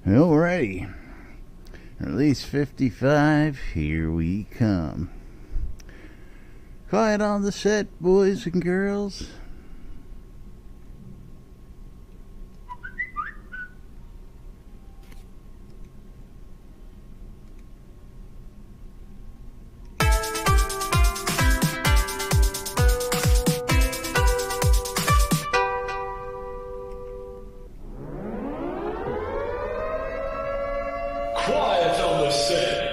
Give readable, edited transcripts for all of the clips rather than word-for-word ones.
Alrighty. Release 55, here we come. Quiet on the set, boys and girls. Quiet on the set.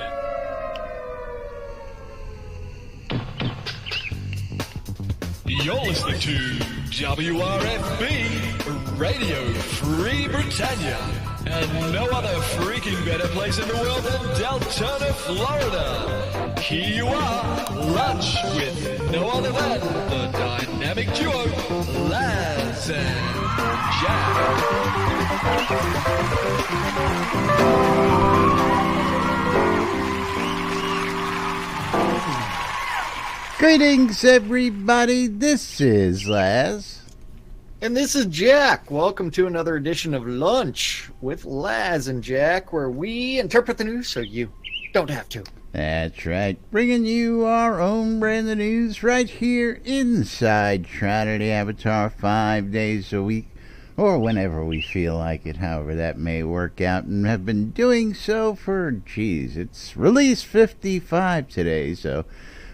You're listening to WRFB, Radio Free Britannia, and no other freaking better place in the world than Deltona, Florida. Here you are, lunch with no other than the dynamic duo, Laz and Greetings, everybody. This is Laz. And this is Jack. Welcome to another edition of Lunch with Laz and Jack, where we interpret the news so you don't have to. That's right. Bringing you our own brand of news right here inside Shroud Avatar 5 days a week, or whenever we feel like it, however that may work out, and have been doing so for, it's release 55 today, so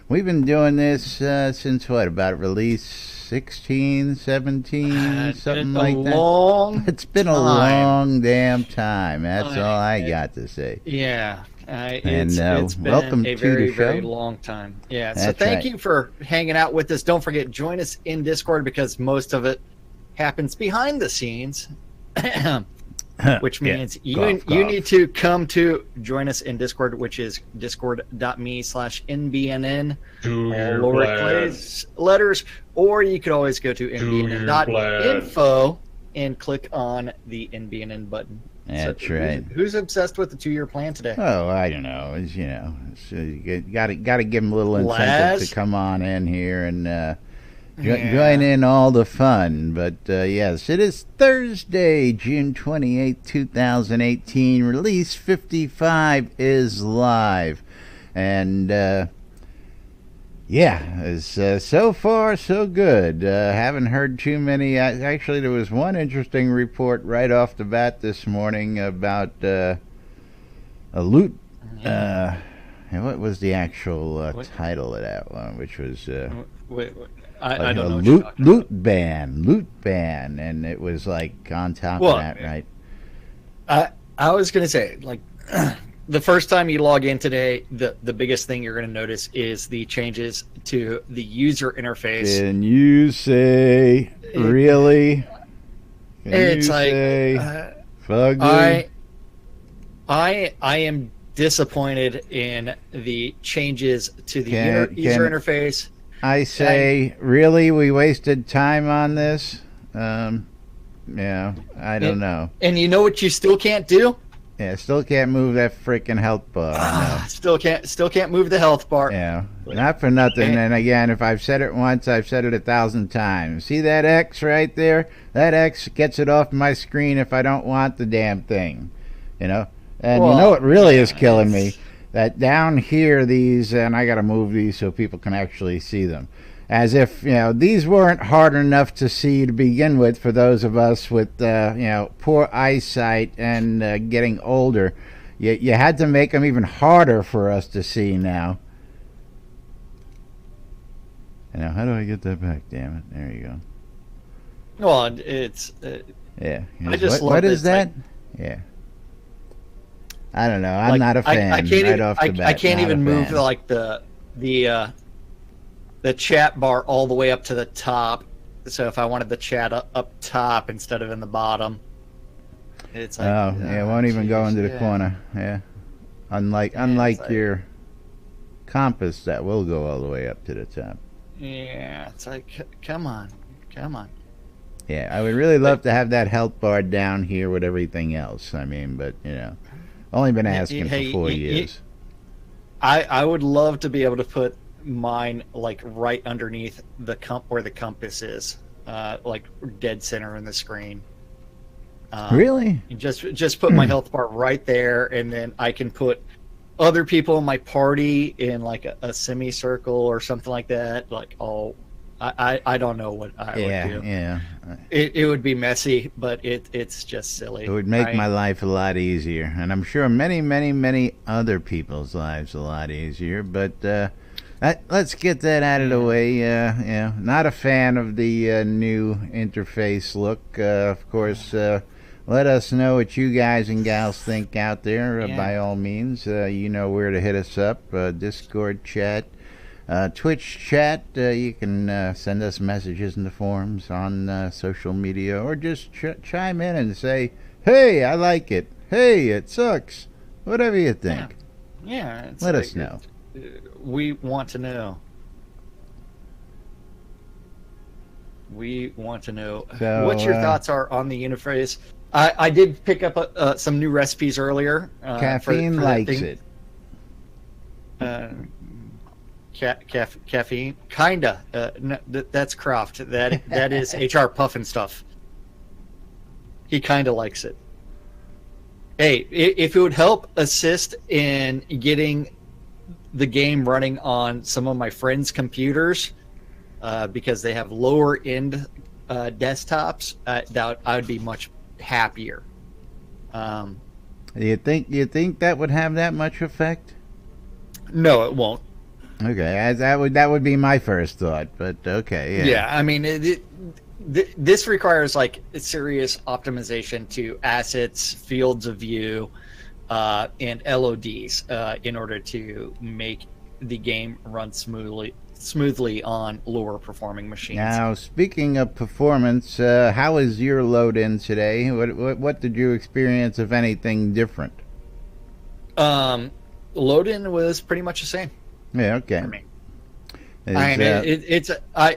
we've been doing this since what, about release 16, 17, something like that? It's been a long damn time. That's all I got to say. Yeah. It's been welcome a to very, the show. very long time. Yeah. So That's thank right. you for hanging out with us. Don't forget, join us in Discord because most of it happens behind the scenes. Which means you need to come to join us in Discord, which is discord.me/NBNN, lowercase letters, or you could always go to NBNN.info and click on the NBNN button. That's right. Who's obsessed with the 2-year plan today? Oh, I don't know. So you got to give them a little incentive to come on in here and join in all the fun. But yes, it is Thursday, June 28, 2018. Release 55 is live. And so far so good. Haven't heard too many. Actually, there was one interesting report right off the bat this morning about a loot. What was the actual title of that one? Which was I don't know. Loot ban, and it was like on top of that, right? I was gonna say, like, the first time you log in today, the biggest thing you're gonna notice is the changes to the user interface. Can you say really? It's like fugly? I am disappointed in the changes to the user interface. I say, really? We wasted time on this? I don't know. And you know what you still can't do? Yeah, still can't move that freaking health bar. Still can't move the health bar. Yeah, not for nothing. And again, if I've said it once, I've said it 1,000 times. See that X right there? That X gets it off my screen if I don't want the damn thing. And you know what really is killing me? That down here, and I got to move these so people can actually see them. As if, these weren't hard enough to see to begin with for those of us with, poor eyesight and getting older. You had to make them even harder for us to see now. How do I get that back, damn it? There you go. Well, it's... yeah. I just love what is that? Yeah. I don't know. I'm not a fan. I can't even move the chat bar all the way up to the top. So if I wanted the chat up top instead of in the bottom, it's like it won't even go into the corner. Yeah, unlike your compass that will go all the way up to the top. Yeah, it's like come on. Yeah, I would really love to have that health bar down here with everything else. I mean, but only been asking for 4 years. I would love to be able to put mine like right underneath the where the compass is, like dead center in the screen. Really? Just put my health bar right there, and then I can put other people in my party in like a semicircle or something like that. Like, I don't know what I would do. Yeah. It would be messy, but it's just silly. It would make right? my life a lot easier, and I'm sure many other people's lives a lot easier. But let's get that out of the way. Not a fan of the new interface look. Of course, let us know what you guys and gals think out there. By all means, you know where to hit us up. Discord chat. Twitch chat, you can send us messages in the forums on social media, or just chime in and say, hey, I like it. Hey, it sucks. Whatever you think. Yeah. Let us know. We want to know. We want to know what your thoughts are on the interface. I did pick up some new recipes earlier. Caffeine likes it. Caffeine, kinda. No, that's Croft. That is HR Puffin stuff. He kinda likes it. Hey, if it would help assist in getting the game running on some of my friends' computers, because they have lower end desktops, that I would be much happier. You think that would have that much effect? No, it won't. Okay, that would be my first thought, but okay, yeah. I mean, this requires like serious optimization to assets, fields of view, and LODs in order to make the game run smoothly on lower performing machines. Now, speaking of performance, how is your load in today? What did you experience, if anything, different? Load in was pretty much the same. Yeah, okay.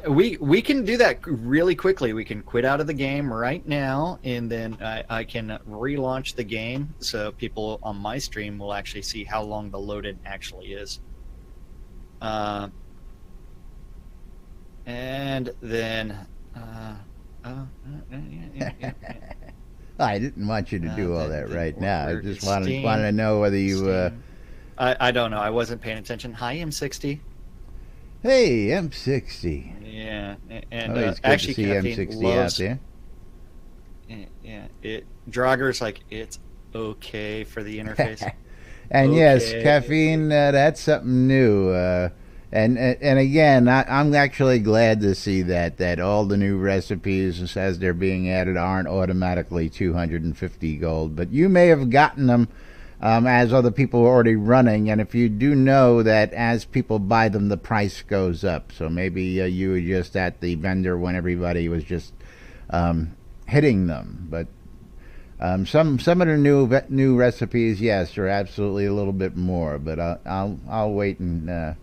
We can do that really quickly. We can quit out of the game right now, and then I can relaunch the game, so people on my stream will actually see how long the load in actually is. And then I didn't want you to do all that right now. I just wanted to know whether you. I don't know. I wasn't paying attention. Hi, M60. Hey, M60. Yeah, and it's good actually, to see M60 out there. Yeah, Drager's like, it's okay for the interface. And okay. Yes, caffeine. That's something new. And again, I'm actually glad to see that all the new recipes as they're being added aren't automatically 250 gold, but you may have gotten them as other people are already running, and if you do know that as people buy them, the price goes up. So maybe you were just at the vendor when everybody was just hitting them. But some of the new recipes, yes, are absolutely a little bit more. But I'll wait and.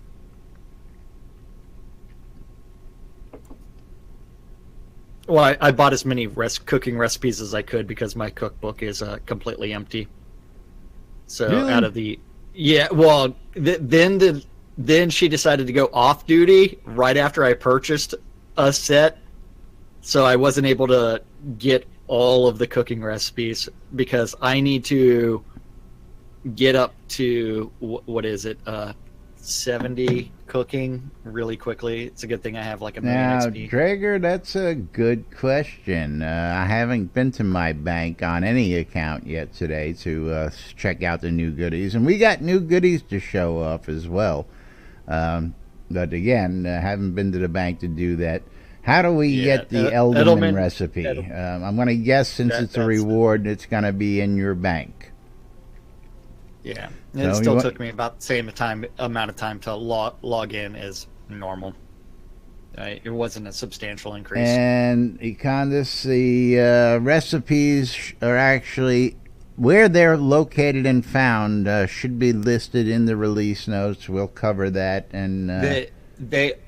Well, I bought as many cooking recipes as I could because my cookbook is completely empty. So really? Out of the then she decided to go off duty right after I purchased a set, so I wasn't able to get all of the cooking recipes because I need to get up to what is it 70 cooking really quickly. It's a good thing I have like a million XP. Drager, that's a good question. I haven't been to my bank on any account yet today to check out the new goodies, and we got new goodies to show off as well. But again, haven't been to the bank to do that. How do we get the Edelman recipe? I'm going to guess since it's a reward, it's going to be in your bank. Yeah, and it still took me about the same amount of time to log in as normal. It wasn't a substantial increase. And Econdis, the recipes are actually where they're located and found should be listed in the release notes. We'll cover that. And they're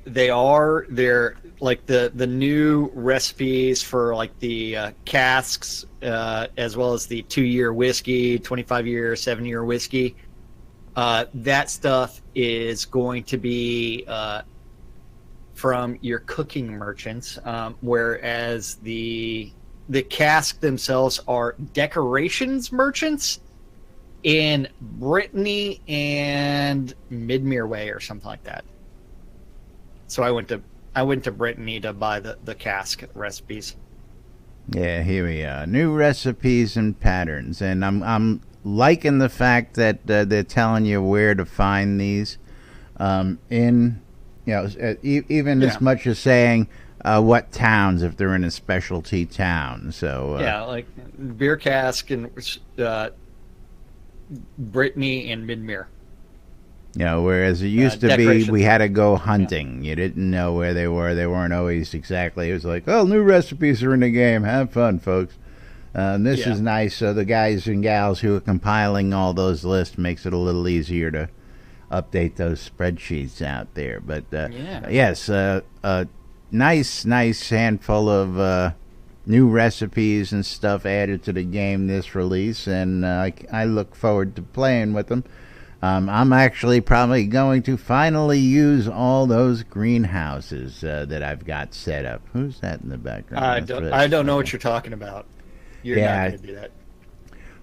like the new recipes for like the casks, as well as the 2-year whiskey, 25-year, 7-year whiskey. That stuff is going to be from your cooking merchants, whereas the the cask themselves are decorations merchants in Brittany and Midmere Way or something like that. So I went to Brittany to buy the cask recipes. Yeah, here we are. New recipes and patterns, and I'm liking the fact that they're telling you where to find these. Even as much as saying what towns if they're in a specialty town. So like beer cask in Brittany and Midmere. Whereas it used to be, we had to go hunting. You didn't know where they were. They weren't always exactly. It was like, oh, new recipes are in the game. Have fun, folks. This is nice. So the guys and gals who are compiling all those lists makes it a little easier to update those spreadsheets out there. But yes, nice handful of new recipes and stuff added to the game this release, and I look forward to playing with them. I'm actually probably going to finally use all those greenhouses that I've got set up. Who's that in the background? I don't know what you're talking about. You're not going to do that.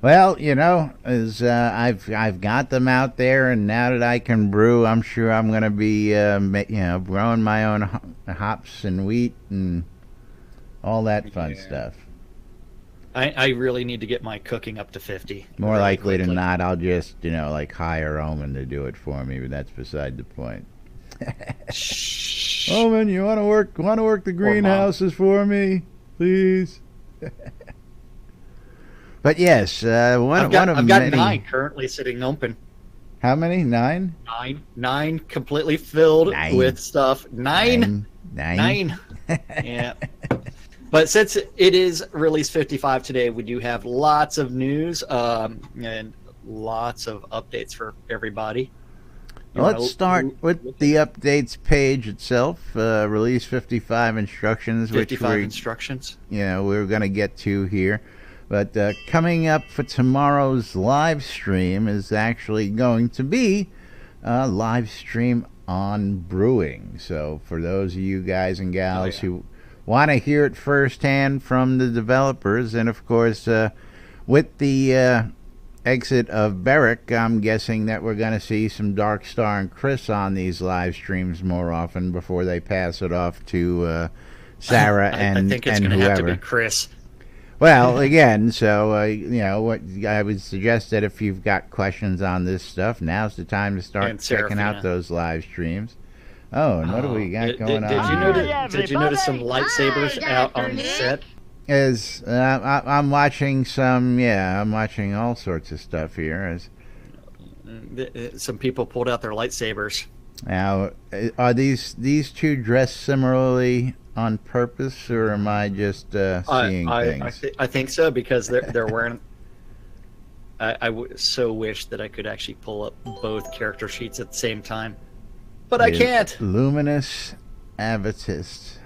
Well, I've got them out there, and now that I can brew, I'm sure I'm going to be growing my own hops and wheat and all that fun stuff. I really need to get my cooking up to 50. More likely than not, I'll just, hire Omen to do it for me, but that's beside the point. Omen, you want to work the greenhouses for me, please? But yes, I've got 9 currently sitting open. How many? 9? 9 completely filled with stuff. 9. Yeah. But since it is release 55 today, we do have lots of news and lots of updates for everybody. Let's start with the updates page itself. Release 55 instructions. 55 instructions. We're going to get to here. But coming up for tomorrow's live stream is actually going to be a live stream on brewing. So for those of you guys and gals who want to hear it firsthand from the developers, and of course with the exit of Beric, I'm guessing that we're going to see some Dark Star and Chris on these live streams more often before they pass it off to Sarah and I think it's going to have to be Chris. Well, again, so what I would suggest that if you've got questions on this stuff, now's the time to start checking out those live streams. Oh, and what do we got going on? Did you notice some lightsabers out on the set? I'm watching I'm watching all sorts of stuff here. Some people pulled out their lightsabers. Now, are these two dressed similarly on purpose, or am I just seeing things? I think so, because they're wearing. I so wish that I could actually pull up both character sheets at the same time. But I can't. Luminous Avist.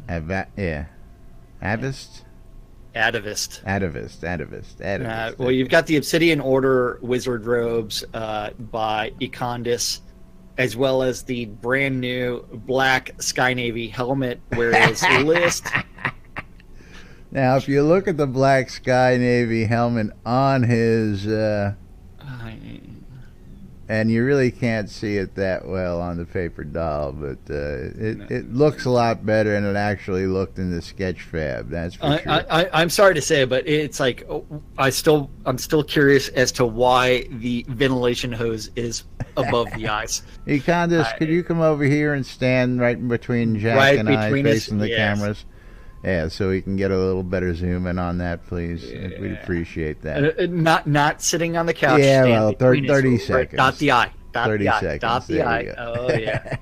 Avist? Atavist. Well, you've got the Obsidian Order Wizard Robes by Econdis, as well as the brand new black Sky Navy helmet, whereas List... Now, if you look at the black Sky Navy helmet on his... and you really can't see it that well on the paper doll, but it looks a lot better than it actually looked in the Sketchfab. That's for sure. I'm sorry to say, but it's like I'm still curious as to why the ventilation hose is above the eyes. Econdis, could you come over here and stand right in between Jack and I, facing the cameras? Yeah, so we can get a little better zoom in on that, please. Yeah. We'd appreciate that. Not sitting on the couch. Yeah, well, 30 seconds. Dot the I. 30 seconds. Dot the I. Oh yeah.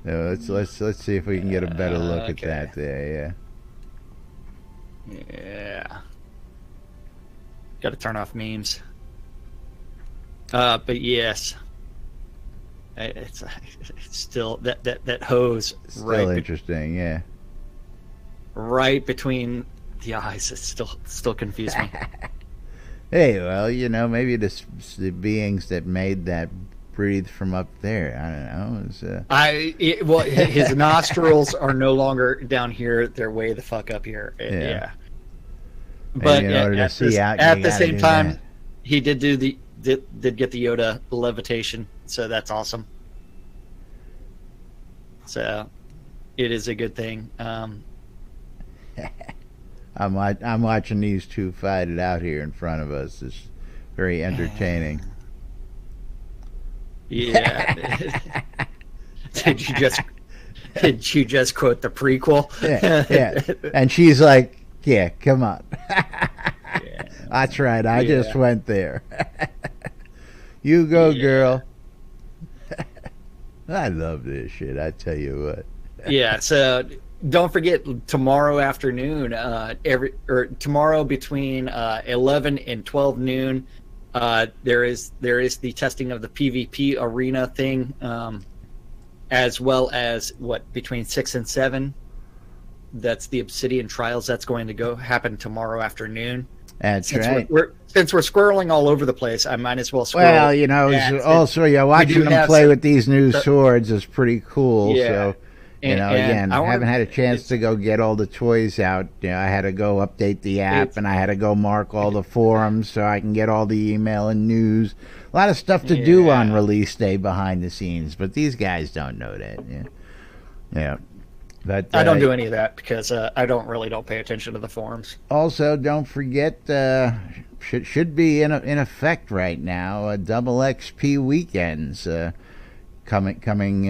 No, let's see if we can get a better look at that there. Yeah. Got to turn off memes. But yes, it's still that hose. Still interesting, yeah. Right between the eyes, it still confused me. Hey, well, maybe the beings that made that breathe from up there. I don't know. His nostrils are no longer down here; they're way the fuck up here. Yeah. But at the same time, he did get the Yoda levitation, so that's awesome. So it is a good thing. I'm watching these two fight it out here in front of us. It's very entertaining. Yeah. Did you just quote the prequel? Yeah. And she's like, "Yeah, come on." Yeah. That's right. I just went there. You go, girl. I love this shit. I tell you what. Yeah. So don't forget tomorrow afternoon. Tomorrow between 11 and 12 noon. There is the testing of the PvP arena thing, as well as between 6 and 7. That's the Obsidian Trials. That's going to happen tomorrow afternoon. That's right. Since we're squirreling all over the place, I might as well squirrel. Well, also, watching them play with these new swords is pretty cool. Yeah. So, again, I haven't had a chance to go get all the toys out. I had to go update the app, and I had to go mark all the forums so I can get all the email and news. A lot of stuff to do on release day behind the scenes, but these guys don't know that. Yeah. But I don't do any of that because I don't pay attention to the forums. Also, don't forget, should be in effect right now. Double XP weekends coming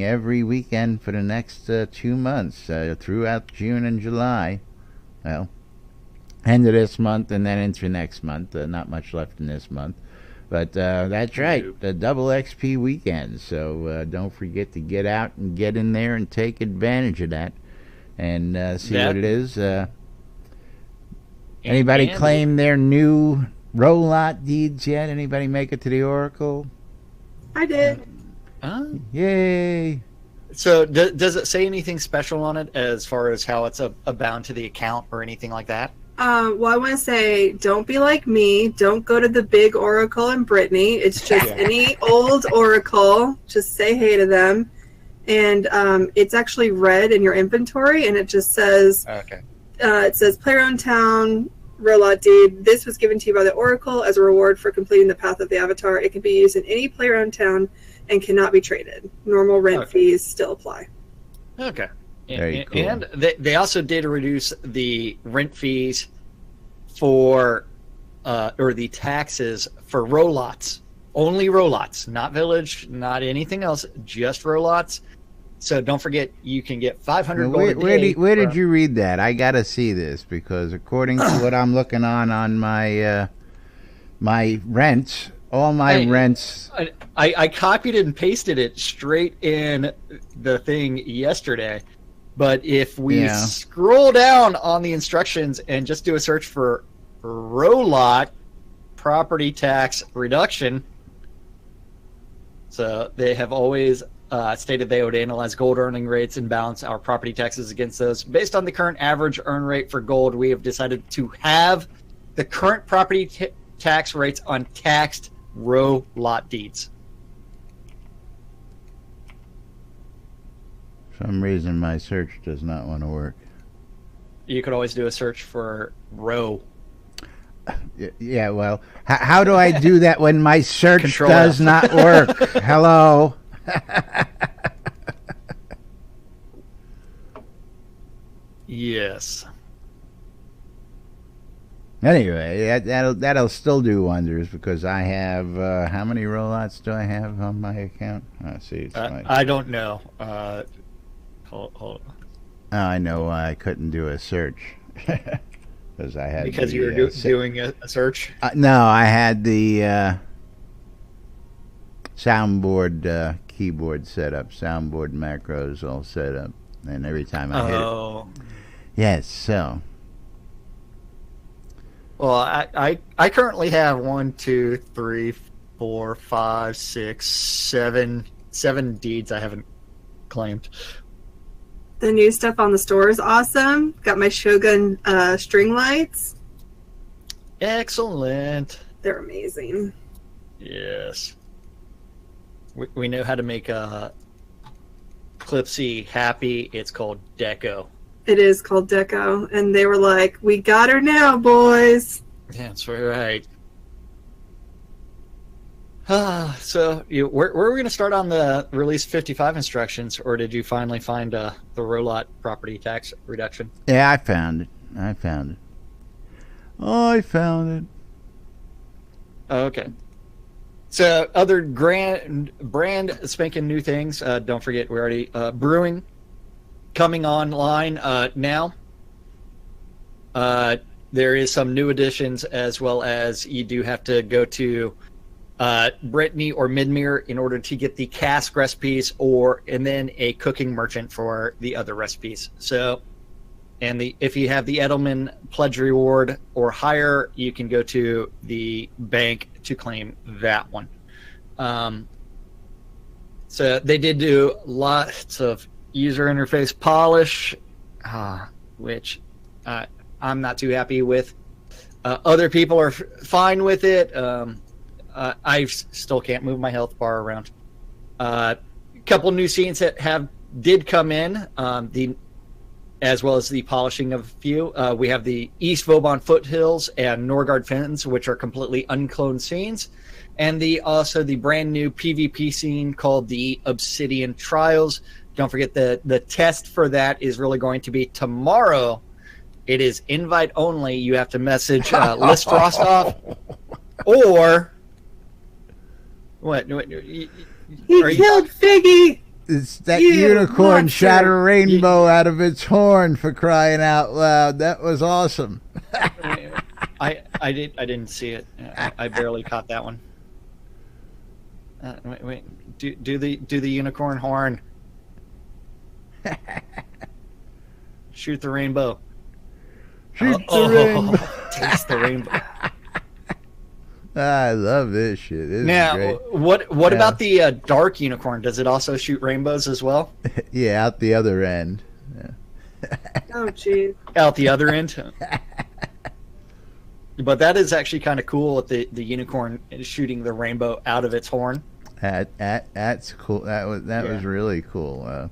every weekend for the next 2 months throughout June and July. Well, end of this month and then into next month. Not much left in this month. But that's right, the double XP weekend. So don't forget to get out and get in there and take advantage of that and see what it is. Anybody claim their new roll-lot deeds yet? Anybody make it to the Oracle? I did. Yay! So does it say anything special on it as far as how it's a bound to the account or anything like that? Well, I want to say, don't be like me. Don't go to the big Oracle in Brittany. It's just any old Oracle. Just say hey to them. And it's actually red in your inventory, and it just says, it says player-owned town, roll-out deed. This was given to you by the Oracle as a reward for completing the path of the Avatar. It can be used in any player-owned town and cannot be traded. Normal rent fees still apply. Okay. Very cool. And they also did reduce the rent fees for, or the taxes for roll-lots. Only roll-lots, not village, not anything else, just roll-lots. So don't forget, you can get 500 gold a day. Where did you read that? I got to see this because according to what I'm looking on my my rents, all my rents... I copied and pasted it straight in the thing yesterday. But if we scroll down on the instructions and just do a search for roll-lot property tax reduction, so they have always stated they would analyze gold earning rates and balance our property taxes against those. Based on the current average earn rate for gold, we have decided to have the current property tax rates on taxed roll-lot deeds. For some reason, my search does not want to work. You could always do a search for row. Yeah, well, how do I do that when my search does not work? Hello? Yes. Anyway, that'll still do wonders because I have how many rollouts do I have on my account? Let's see. I don't know. Hold on. Oh, I know why I couldn't do a search because I had you were doing a search. No, I had the soundboard keyboard set up, soundboard macros all set up, and every time I hit it. Yes, so. Well, I currently have 1, 2, 3, 4, 5, 6, 7 deeds I haven't claimed. The new stuff on the store is awesome. Got my Shogun string lights. Excellent. They're amazing. Yes. we know how to make Clipsy happy. It's called Deco. It is called Deco, and they were like, "We got her now, boys." Yeah, that's right. So, where are we going to start on the Release 55 instructions, or did you finally find the Rolot property tax reduction? Yeah, I found it. I found it. Okay. So, other brand spanking new things. Don't forget, we're already brewing, coming online now. There is some new additions, as well as you do have to go to Brittany or Midmere in order to get the cask recipes, and then a cooking merchant for the other recipes. So, if you have the Edelman pledge reward or higher, you can go to the bank to claim that one. So they did do lots of user interface polish, which I'm not too happy with. Other people are fine with it. I still can't move my health bar around. A couple new scenes that did come in, as well as the polishing of a few. We have the East Vauban Foothills and Norgard Fens, which are completely uncloned scenes, and also the brand new PvP scene called the Obsidian Trials. Don't forget the test for that is really going to be tomorrow. It is invite only. You have to message Liz Frostoff or what? He killed Figgy. It's that unicorn monster. Shot a rainbow out of its horn, for crying out loud. That was awesome. I didn't see it. I barely caught that one. Wait. Do the unicorn horn. Shoot the rainbow. Shoot the rainbow. Taste the rainbow. I love this shit. This now, is great. what about the dark unicorn? Does it also shoot rainbows as well? Yeah, out the other end. Yeah. Oh, jeez. Out the other end. But that is actually kind of cool with the unicorn shooting the rainbow out of its horn. That's cool. That was really cool.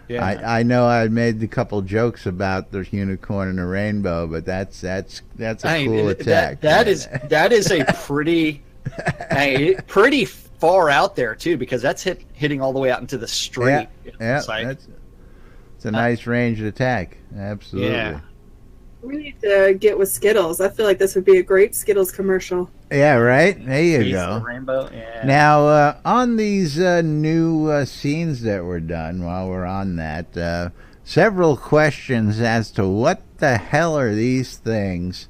Yeah. I know I made a couple jokes about the unicorn and the rainbow, but that's a cool attack. That is a pretty pretty far out there too, because that's hitting all the way out into the street. Yeah, it's a nice ranged attack. Absolutely. Yeah. We need to get with Skittles. I feel like this would be a great Skittles commercial. Yeah, right? There you go. The rainbow. Yeah. Now, on these new scenes that were done, while we're on that, several questions as to what the hell are these things?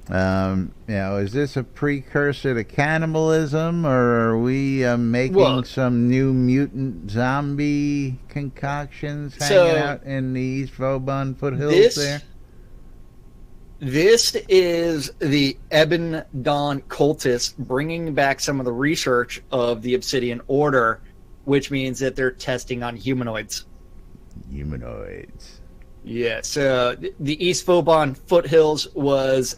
Is this a precursor to cannibalism, or are we making some new mutant zombie concoctions hanging out in the East Vauban foothills there? This is the Ebon Dawn cultists bringing back some of the research of the Obsidian Order, which means that they're testing on humanoids. Yeah, so the East Vauban Foothills was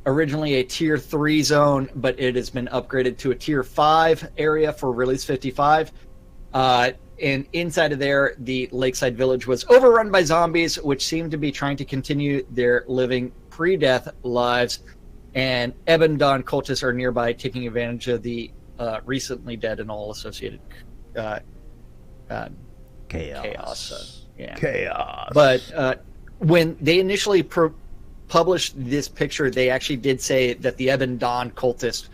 originally a Tier 3 zone, but it has been upgraded to a Tier 5 area for Release 55. And inside of there, the Lakeside Village was overrun by zombies, which seemed to be trying to continue their living pre-death lives. And Ebon Dawn cultists are nearby, taking advantage of the recently dead and all associated chaos. Chaos. But when they initially published this picture, they actually did say that the Ebon Dawn cultists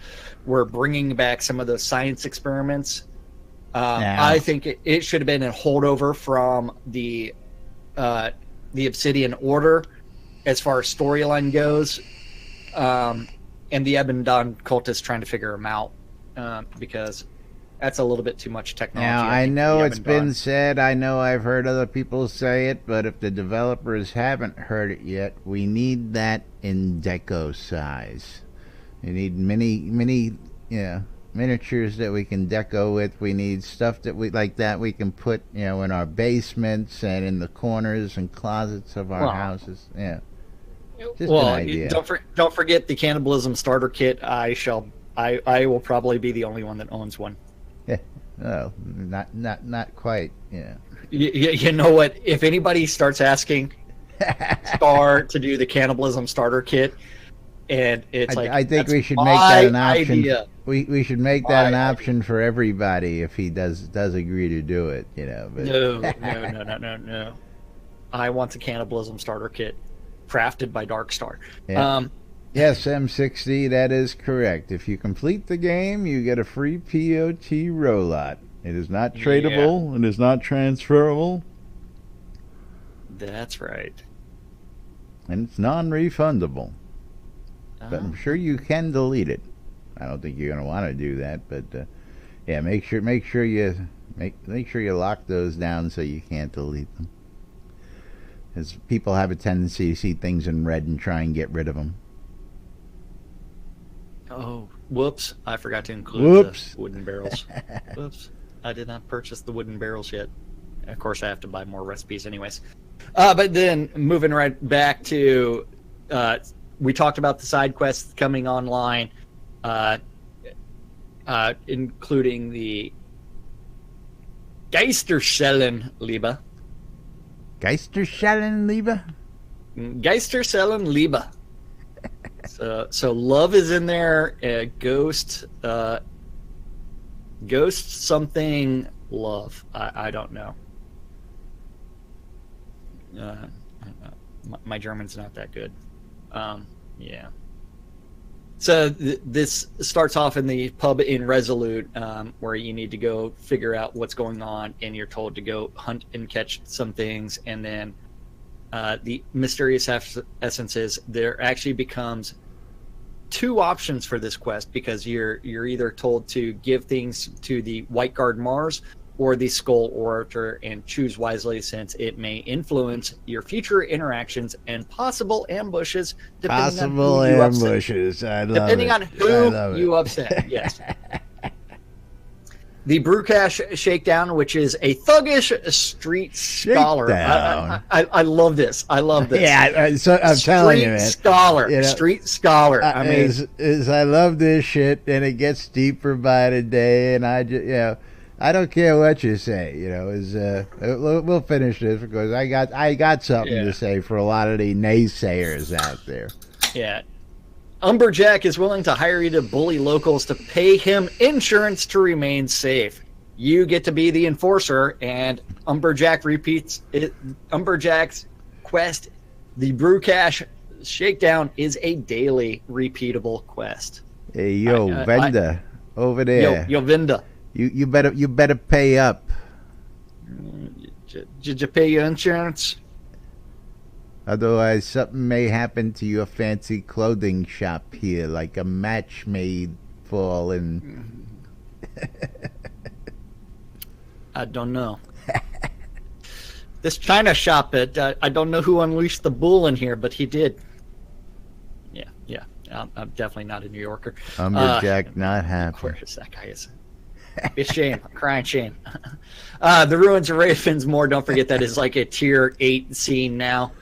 were bringing back some of those science experiments. I think it should have been a holdover from the Obsidian Order as far as storyline goes, and the Ebon Dawn cultists trying to figure them out because that's a little bit too much technology. Now, I know it's been said, I know I've heard other people say it, but if the developers haven't heard it yet, we need that in deco size. We need mini, miniatures that we can deco with. We need stuff that we can put in our basements and in the corners and closets of our houses. Just an idea. Don't forget the cannibalism starter kit. I will probably be the only one that owns one. Oh, not quite. Yeah. You know what? If anybody starts asking Star to do the cannibalism starter kit, and it's I think we should make that an option. Idea. We should make that an option for everybody if he does agree to do it. You know. But. No. I want the cannibalism starter kit, crafted by Darkstar. Yeah. Yes, M60, that is correct. If you complete the game, you get a free POT rollout. It is not tradable. It is not transferable. That's right. And it's non-refundable. But I'm sure you can delete it. I don't think you're going to want to do that, but yeah, make sure you lock those down so you can't delete them. Because people have a tendency to see things in red and try and get rid of them. Oh, whoops. I forgot to include the wooden barrels. Whoops. I did not purchase the wooden barrels yet. Of course, I have to buy more recipes anyways. But then, moving right back to... we talked about the side quests coming online, including the Geisterschellenliebe. Geisterschellenliebe? Geisterschellenliebe. So love is in there. Ghost something love. I don't know. My German's not that good. Yeah. So this starts off in the pub in Resolute, where you need to go figure out what's going on, and you're told to go hunt and catch some things, and then the mysterious essences. There actually becomes two options for this quest, because you're either told to give things to the White Guard Mars or the Skull Orator, and choose wisely, since it may influence your future interactions and possible ambushes, depending on who you upset. Depending on who you upset, yes. The Brewcash Shakedown, which is a thuggish street scholar. I love this. Yeah, I'm telling you, man. Street scholar. I mean, I love this shit, and it gets deeper by the day, and I just, I don't care what you say, we'll finish this, because I got something to say for a lot of the naysayers out there. Yeah. Umberjack is willing to hire you to bully locals to pay him insurance to remain safe. You get to be the enforcer, and Umberjack repeats it. Umberjack's quest, the Brewcash Shakedown, is a daily repeatable quest. Hey, Venda, over there. Yo, Venda. You better pay up. Did you pay your insurance? Otherwise, something may happen to your fancy clothing shop here, like a match may fall in. I don't know. This China shop, I don't know who unleashed the bull in here, but he did. Yeah. I'm definitely not a New Yorker. Umberjack not happy. Where is that guy? It's shame. I'm crying shame. The Ruins of Ravensmoor, don't forget, that is like a tier 8 scene now.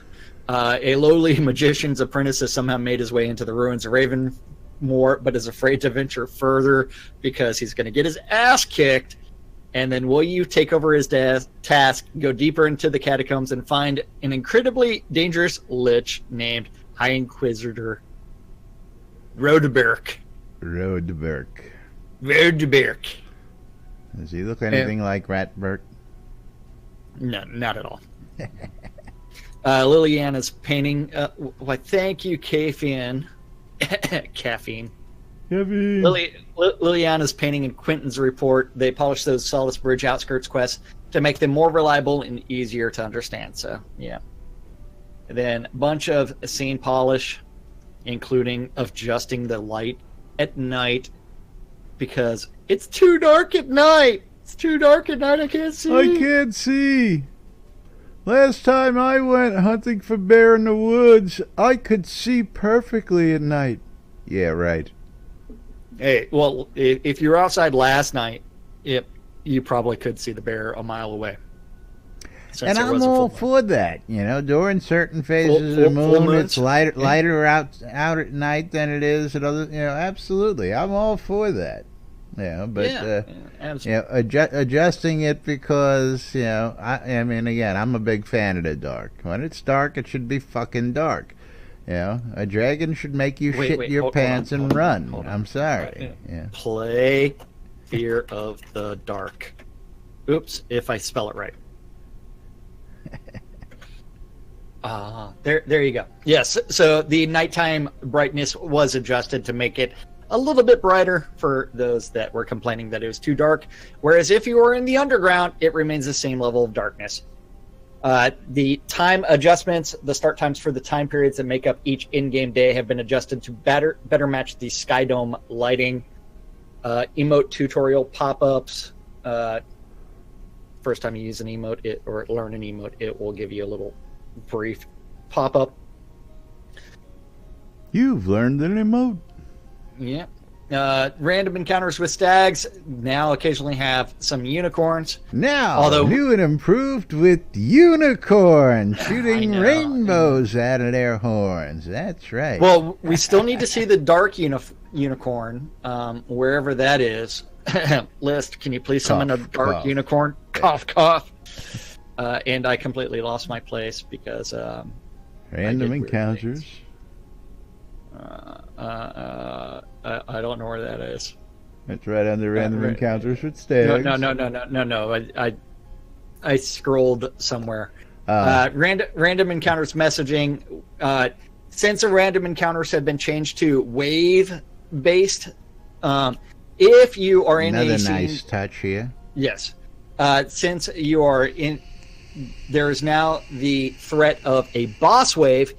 A lowly magician's apprentice has somehow made his way into the Ruins of Ravensmoor, but is afraid to venture further because he's going to get his ass kicked. And then will you take over his task, go deeper into the catacombs, and find an incredibly dangerous lich named High Inquisitor Rodeberg. Does he look anything like Ratberg? No, not at all. Liliana's painting. Why, thank you, Caffeine. Liliana's painting and Quentin's report. They polished those Solace Bridge outskirts quests to make them more reliable and easier to understand. So, yeah. And then a bunch of scene polish, including adjusting the light at night, because it's too dark at night. I can't see. Last time I went hunting for bear in the woods, I could see perfectly at night. Yeah, right. Hey, well, if you were outside last night, you probably could see the bear a mile away. And I'm all for that, during certain phases of the moon, it's lighter out at night than it is at other, absolutely. I'm all for that. But absolutely. adjusting it because I mean, again, I'm a big fan of the dark. When it's dark, it should be fucking dark. A dragon should make you shit your pants and run. I'm sorry. Right. Play Fear of the Dark. Oops, if I spell it right. There you go. Yes, so the nighttime brightness was adjusted to make it a little bit brighter for those that were complaining that it was too dark. Whereas if you were in the underground, it remains the same level of darkness. The time adjustments, the start times for the time periods that make up each in-game day have been adjusted to better match the Sky Dome lighting. Emote tutorial pop-ups. First time you use an emote or learn an emote, it will give you a little brief pop-up. You've learned an emote. Yeah. Random encounters with stags now occasionally have some unicorns. Now, new and improved with unicorns shooting rainbows out of their horns. That's right. Well, we still need to see the dark unicorn, wherever that is. List, can you please summon a dark unicorn? Cough, cough. And I completely lost my place because random encounters. I don't know where that is. It's right under random encounters with stags. No. I scrolled somewhere. Random encounters messaging. Since the random encounters have been changed to wave based, if you are in another nice touch here. Yes. Since you are in, there is now the threat of a boss wave,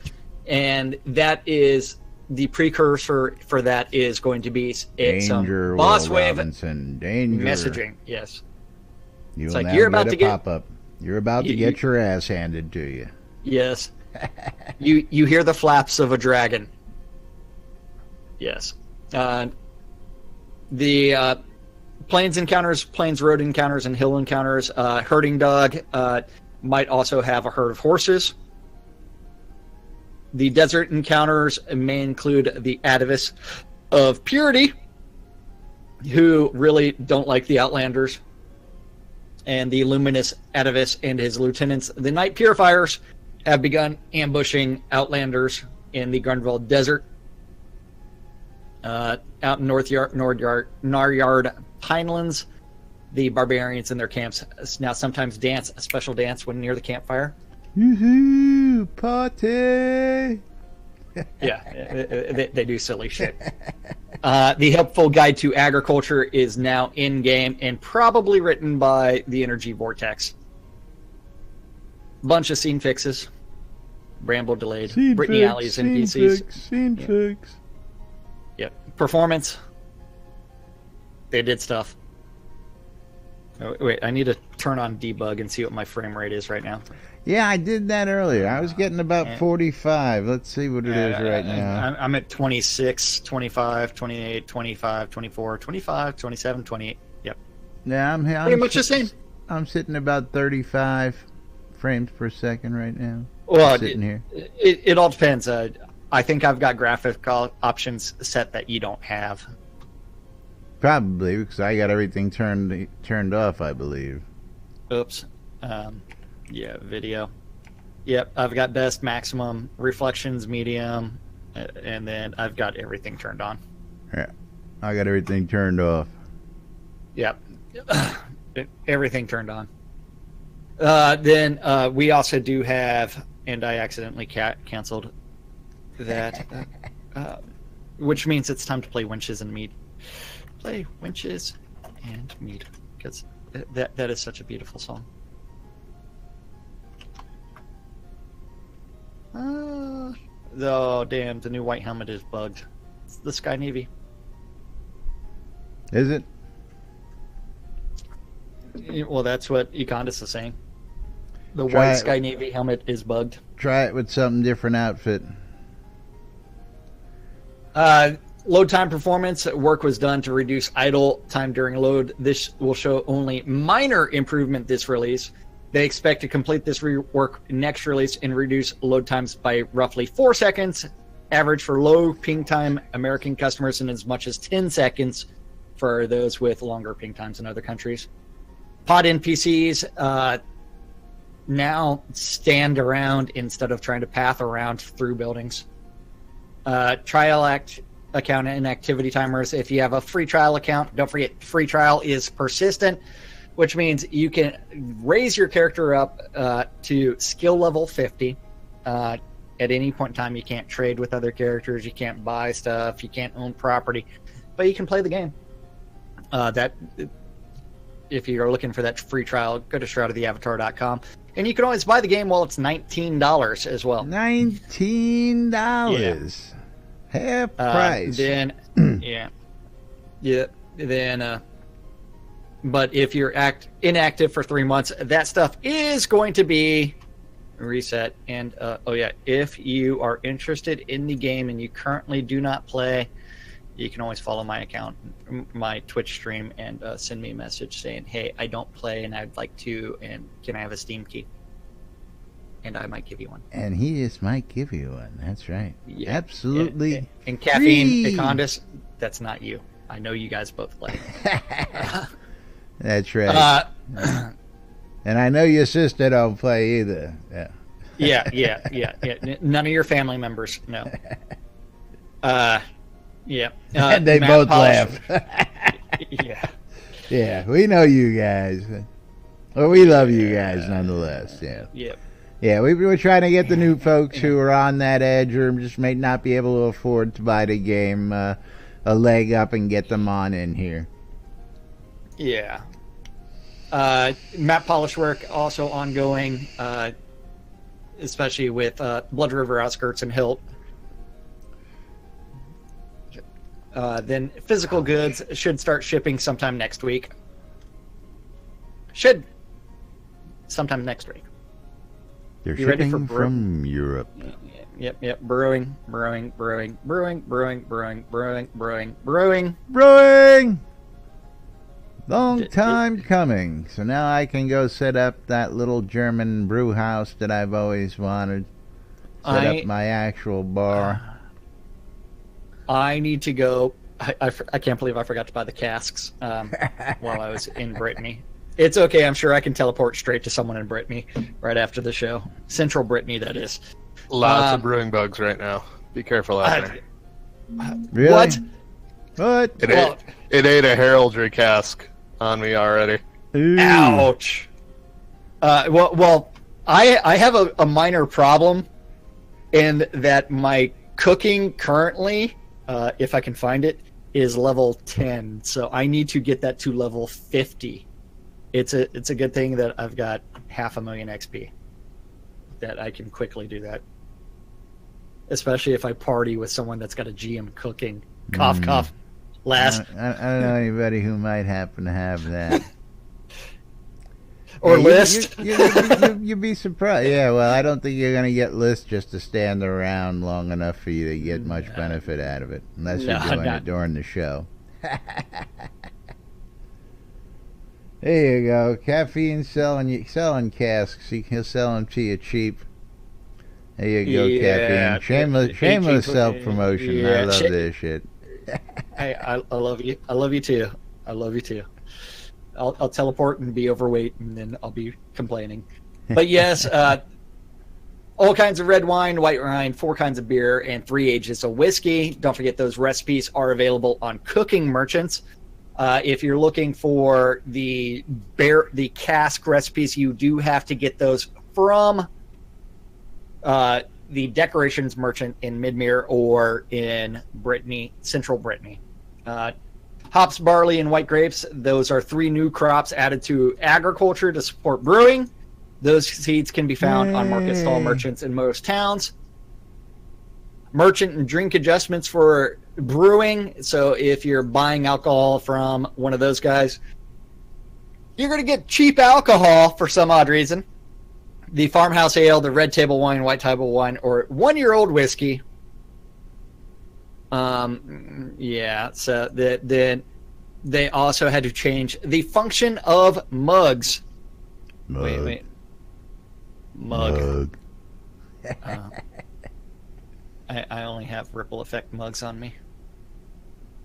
and that is the precursor for that is going to be some boss wave messaging. Yes. It's like you're about to get pop up. You're about to get your ass handed to you. Yes. you hear the flaps of a dragon. Yes. The plains encounters, plains road encounters, and hill encounters. Herding dog might also have a herd of horses. The desert encounters may include the Atavis of Purity, who really don't like the Outlanders, and the luminous Atavis and his lieutenants, the Night Purifiers, have begun ambushing Outlanders in the Grunwald Desert. Out in Naryard Pinelands, the barbarians in their camps now sometimes dance a special dance when near the campfire. Woohoo! Party! Yeah, they do silly shit. The Helpful Guide to Agriculture is now in-game and probably written by the Energy Vortex. Bunch of scene fixes. Bramble delayed. Brittany Alley's NPCs. Scene fix. Yep. Performance. They did stuff. Oh, wait, I need to turn on debug and see what my frame rate is right now. Yeah, I did that earlier. I was getting about 45. Let's see what it is right now. I'm at 26, 25, 28, 25, 24, 25, 27, 28. Yep. Yeah, I'm pretty much the same. I'm sitting about 35 frames per second right now. Well, sitting here. It all depends. I think I've got graphic options set that you don't have. Probably, because I got everything turned off, I believe. Oops. Yeah, video. Yep, I've got best, maximum, reflections, medium, and then I've got everything turned on. Yeah, I got everything turned off. Yep, everything turned on. Then we also do have, and I accidentally canceled that, which means it's time to play Winches and Mead. Play Winches and Mead, because that is such a beautiful song. Oh damn, the new white helmet is bugged. It's the Sky Navy. Is it? Well, that's what Econdis is saying. The white Sky Navy helmet is bugged. Try it with some different outfit. Load time performance. Work was done to reduce idle time during load. This will show only minor improvement this release. They expect to complete this rework next release and reduce load times by roughly 4 seconds, average for low ping time American customers, and as much as 10 seconds for those with longer ping times in other countries. Pod NPCs now stand around instead of trying to path around through buildings. Trial account and activity timers. If you have a free trial account, don't forget free trial is persistent, which means you can raise your character up to skill level 50. At any point in time, you can't trade with other characters, you can't buy stuff, you can't own property, but you can play the game. If you're looking for that free trial, go to shroudoftheavatar.com. And you can always buy the game while it's $19 as well. $19. Half price. Then, Then, but if you're inactive for 3 months, that stuff is going to be reset. And if you are interested in the game and you currently do not play, you can always follow my account, my Twitch stream, and send me a message saying, "Hey, I don't play and I'd like to, and can I have a Steam key?" And I might give you one. And he just might give you one. That's right. Yeah. Absolutely. And Caffeine, Econdis, that's not you. I know you guys both play. That's right. And I know your sister don't play either. Yeah. None of your family members, no. And they both laugh. Yeah. Yeah, we know you guys. Well, we love you guys nonetheless. Yeah. Yep. Yeah, we were trying to get the new folks who are on that edge or just may not be able to afford to buy the game a leg up and get them on in here. Yeah. Map polish work also ongoing, especially with Blood River Outskirts and Hilt. Then physical goods should start shipping sometime next week. Sometime next week. They're You ready shipping for from Europe. Yep. Brewing. Long time coming. So now I can go set up that little German brew house that I've always wanted. Set up my actual bar. I need to go. I can't believe I forgot to buy the casks while I was in Brittany. It's okay. I'm sure I can teleport straight to someone in Brittany right after the show. Central Brittany, that is. Lots of brewing bugs right now. Be careful out there. Really? What? It ate a heraldry cask on me already. Ooh. Ouch. Well, I have a minor problem in that my cooking currently, if I can find it, is level 10. So I need to get that to level 50. It's a good thing that I've got 500,000 XP that I can quickly do that. Especially if I party with someone that's got a GM cooking. Cough, cough. Last. I don't know anybody who might happen to have that. Or list. You'd be surprised. Yeah, well, I don't think you're going to get list just to stand around long enough for you to get much benefit out of it. Unless you're doing it during the show. There you go. Caffeine selling casks. He'll sell them to you cheap. There you go, Caffeine. Shameless self-promotion. Yeah, I love this shit. Hey, I love you. I love you too. I'll teleport and be overweight, and then I'll be complaining. But yes, all kinds of red wine, white wine, 4 kinds of beer, and 3 ages of whiskey. Don't forget those recipes are available on Cooking Merchants. If you're looking for the cask recipes, you do have to get those from the Decorations Merchant in Midmere or in Brittany, Central Brittany. Hops, barley, and white grapes, those are 3 new crops added to agriculture to support brewing. Those seeds can be found on market stall merchants in most towns. Merchant and drink adjustments for brewing. So if you're buying alcohol from one of those guys, you're going to get cheap alcohol for some odd reason. The farmhouse ale, the red table wine, white table wine, or 1-year-old whiskey. So then they also had to change the function of mugs. Wait. Mug. I only have ripple effect mugs on me.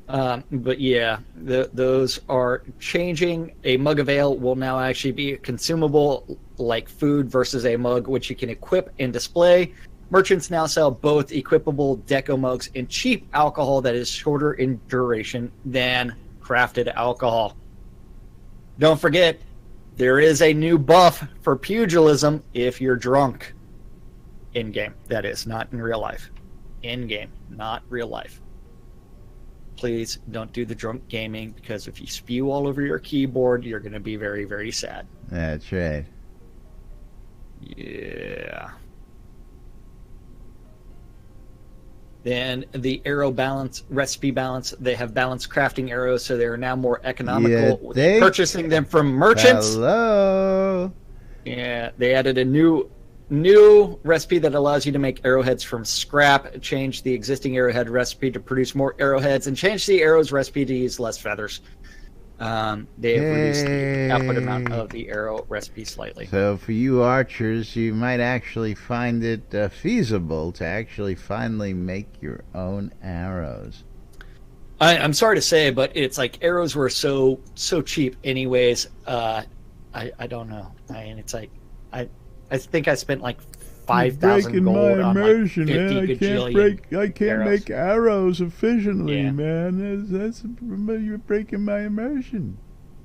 But yeah, those are changing. A mug of ale will now actually be consumable like food versus a mug which you can equip and display. Merchants now sell both equipable deco mugs and cheap alcohol that is shorter in duration than crafted alcohol. Don't forget, there is a new buff for pugilism if you're drunk. In-game, that is, not in real life. In-game, not real life. Please don't do the drunk gaming, because if you spew all over your keyboard, you're going to be very, very sad. That's right. Yeah. Then the arrow balance, recipe balance, they have balanced crafting arrows, so they are now more economical. Yeah, purchasing them from merchants. Hello. Yeah, they added a new recipe that allows you to make arrowheads from scrap, change the existing arrowhead recipe to produce more arrowheads, and change the arrows recipe to use less feathers. They have reduced the output amount of the arrow recipe slightly. So for you archers, you might actually find it feasible to actually finally make your own arrows. I'm sorry to say, but it's like arrows were so cheap anyways. I don't know. I mean, it's like I think I spent like 5,000 gold on like 50 gajillion. I can't arrows. make arrows efficiently, Yeah. man. You're breaking my immersion.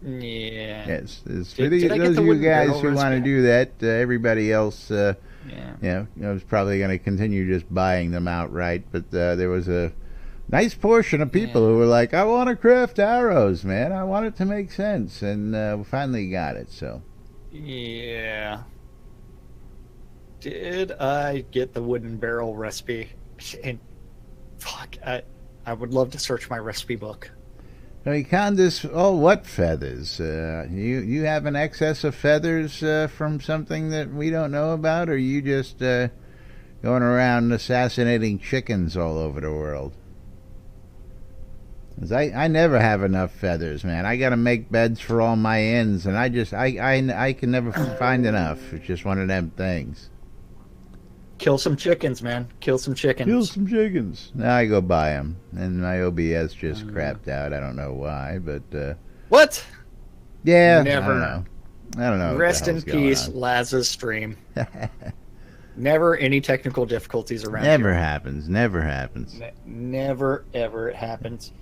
Yeah. Yes, it's for Did I get those the of you wooden guys barrel who want to recipe? do that. Everybody else, Yeah. you know, is probably going to continue just buying them outright. But there was a nice portion of people who were like, "I want to craft arrows, man. I want it to make sense," and we finally got it. So. Yeah. Did I get the wooden barrel recipe? And fuck, I would love to search my recipe book. I mean, Candace, what feathers? You have an excess of feathers from something that we don't know about, or you just going around assassinating chickens all over the world? 'Cause I never have enough feathers, man. I got to make beds for all my inns, and I can never find enough. It's just one of them things. Kill some chickens, man. Kill some chickens. Kill some chickens. Now I go buy them, and my OBS just crapped out. I don't know why, but What? yeah, Never. I don't know. Rest in peace, Laz's stream. Never any technical difficulties around Never here. happens. Never happens. Never, ever happens.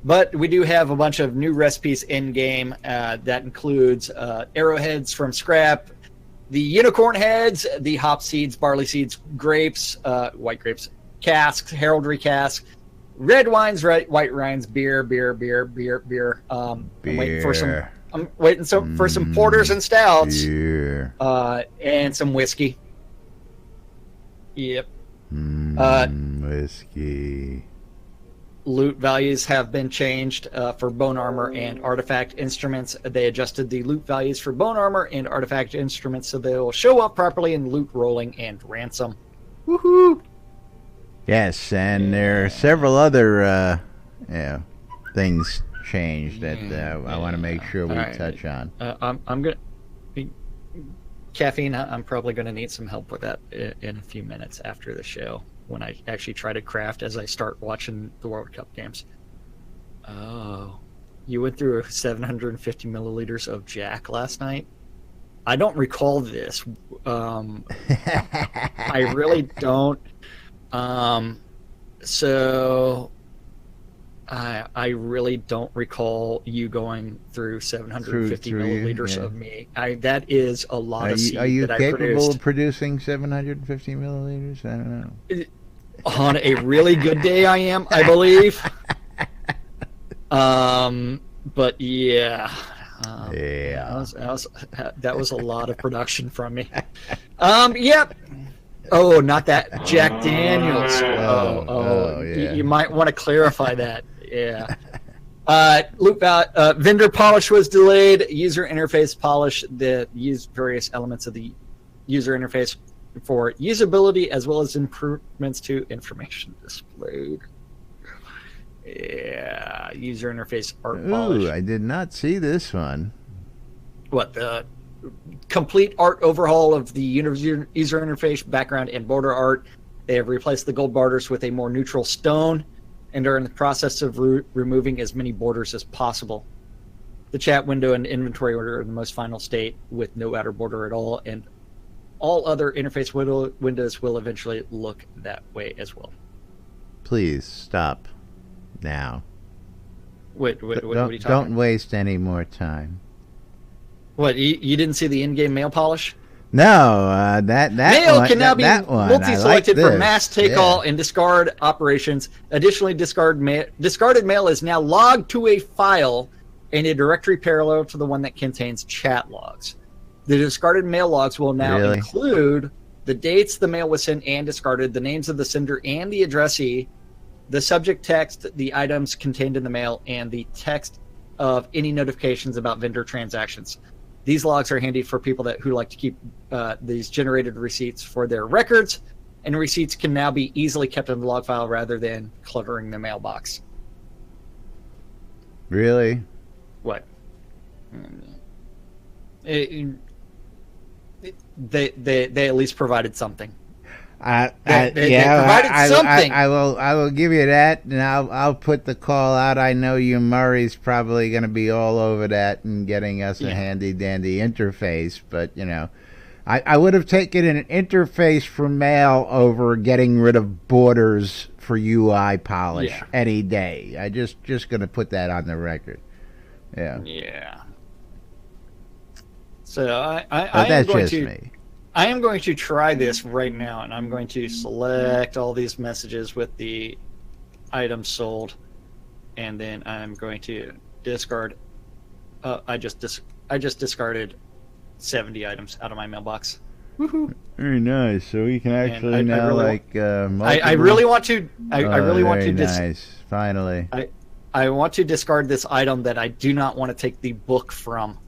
But we do have a bunch of new recipes in-game. That includes arrowheads from scrap, the unicorn heads, the hop seeds, barley seeds, grapes, white grapes, casks, heraldry casks, red wines, white wines, beer. I'm waiting for some porters and stouts. Beer. And some whiskey. Yep. Whiskey. Loot values have been changed for bone armor and artifact instruments. They adjusted the loot values for bone armor and artifact instruments so they will show up properly in loot rolling and ransom. Woohoo! Yes, and there are several other things changed that I want to make sure we touch on. I'm gonna caffeine. I'm probably gonna need some help with that in a few minutes after the show, when I actually try to craft as I start watching the World Cup games. Oh, you went through 750 milliliters of Jack last night? I don't recall this. I really don't. So I really don't recall you going through 750 milliliters of me. That is a lot of seed. Are you that capable I produced. of producing 750 milliliters? I don't know. On a really good day, I am, I believe. But yeah. That was a lot of production from me. Yep. Oh, not that Jack Daniels. Yeah. You might want to clarify that. Yeah. Vendor polish was delayed. User interface polish that used various elements of the user interface for usability as well as improvements to information displayed. Yeah, user interface art polish. Ooh, I did not see this one. What, the complete art overhaul of the user interface, background, and border art. They have replaced the gold borders with a more neutral stone and are in the process of removing as many borders as possible. The chat window and inventory order are in the most final state with no outer border at all, and all other interface windows will eventually look that way as well. Please stop now. What are you talking about? Don't waste any more time. What, you didn't see the in-game mail polish? No, that mail one, can now be multi-selected for mass take-all and discard operations. Additionally, discarded mail is now logged to a file in a directory parallel to the one that contains chat logs. The discarded mail logs will now include the dates the mail was sent and discarded, the names of the sender and the addressee, the subject text, the items contained in the mail, and the text of any notifications about vendor transactions. These logs are handy for people who like to keep these generated receipts for their records, and receipts can now be easily kept in the log file rather than cluttering the mailbox. Really? What? They at least provided something. They provided something. I will give you that, and I'll put the call out. I know you Murray's probably going to be all over that and getting us a handy dandy interface, but I would have taken an interface for mail over getting rid of borders for UI polish any day. I just going to put that on the record. Yeah. So I that's just me. I am going to try this right now, and I'm going to select all these messages with the items sold, and then I'm going to discard. I just discarded 70 items out of my mailbox. Woohoo! Very nice. So we can actually I really want to. I really want to. Nice. Finally. I want to discard this item that I do not want to take the book from.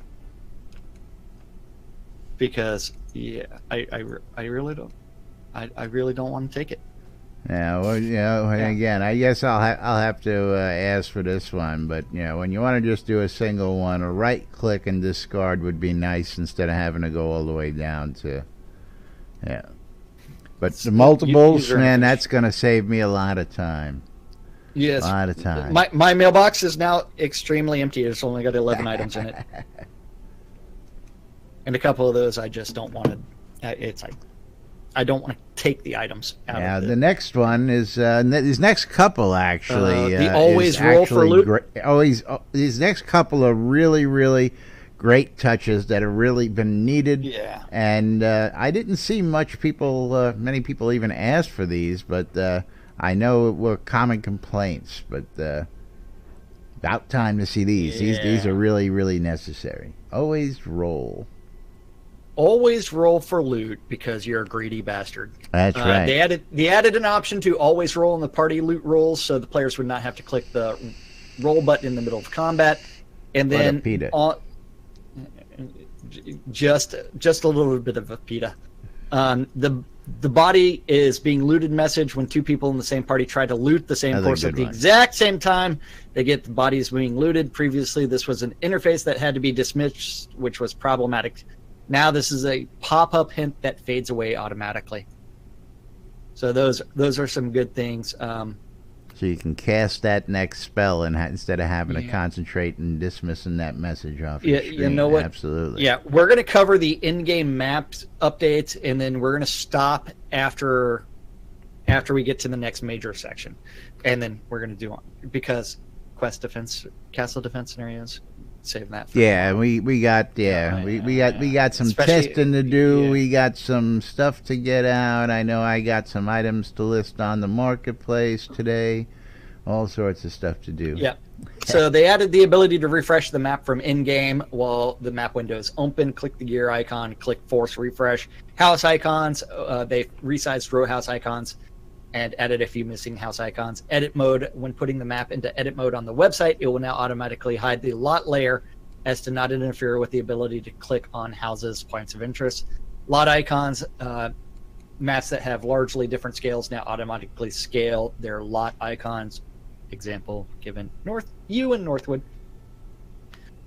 Because I really don't. I really don't want to take it. Yeah, well, again, I guess I'll have to ask for this one, but when you want to just do a single one, a right click and discard would be nice instead of having to go all the way down to. But the multiples, man, that's going to save me a lot of time. Yes, a lot of time. My mailbox is now extremely empty. It's only got 11 items in it. And a couple of those I just don't want to. I don't want to take the items out of it. The next one is these next couple actually. The always roll for loot. These next couple are really, really great touches that have really been needed. Yeah. And I didn't see many people even ask for these, but I know it were common complaints. But about time to see these. Yeah. These are really, really necessary. Always roll. Always roll for loot because you're a greedy bastard. That's right. They added an option to always roll in the party loot rolls, so the players would not have to click the roll button in the middle of combat, and then just a little bit of a PETA. The body is being looted message when two people in the same party try to loot the same course at the exact same time. They get the bodies being looted. Previously, this was an interface that had to be dismissed, which was problematic. Now this is a pop-up hint that fades away automatically. So those are some good things. So you can cast that next spell instead of having to concentrate and dismissing that message off your screen. You know what? Absolutely. Yeah, we're going to cover the in-game maps updates, and then we're going to stop after we get to the next major section. And then we're going to do because quest defense, castle defense scenarios. Save that. We got some testing to do. Yeah. We got some stuff to get out. I know I got some items to list on the marketplace today. All sorts of stuff to do. Yeah. So they added the ability to refresh the map from in-game while the map window is open. Click the gear icon. Click force refresh. House icons. They resized row house icons and added a few missing house icons. Edit mode. When putting the map into edit mode on the website, it will now automatically hide the lot layer as to not interfere with the ability to click on houses, points of interest. Lot icons, maps that have largely different scales now automatically scale their lot icons. Example given and Northwood.